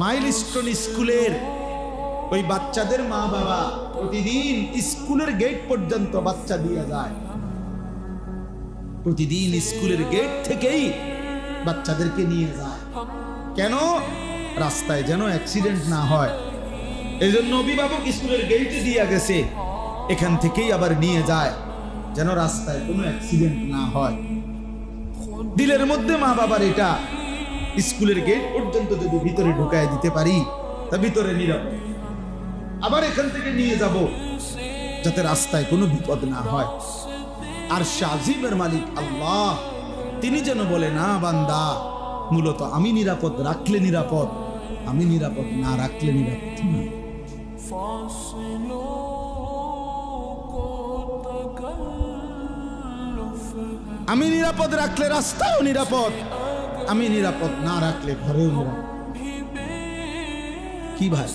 Milestone স্কুলের ওই বাচ্চাদের মা বাবা প্রতিদিন স্কুলের গেট পর্যন্ত বাচ্চা দিয়ে যায়, প্রতিদিন স্কুলের গেট থেকেই বাচ্চাদেরকে নিয়ে যায়। কেন? রাস্তায় যেন অ্যাক্সিডেন্ট না হয়, এই জন্য অভিভাবক স্কুলের গেটে দিয়ে গেছে, এখান থেকেই আবার নিয়ে যায় যেন রাস্তায় কোনো অ্যাক্সিডেন্ট না হয়। দিলের মধ্যে মা বাবার এটা, স্কুলের গেট পর্যন্ত যদি ভিতরে ঢুকায় দিতে পারি তা ভিতরে নিরাপদ, আবার এখান থেকে নিয়ে যাব যাতে রাস্তায় কোনো বিপদ না হয়। আর শাজিমের মালিক আল্লাহ, তিনি যেন বলে না বান্দা, মূলত আমি নিরাপদ রাখলে নিরাপদ, আমি নিরাপদ না রাখলে নিরাপদ না। আমি নিরাপদ রাখলে রাস্তাও নিরাপদ, আমি নিরাপদ না রাখলে ঘরেও নিরাপদ। কি ভাই?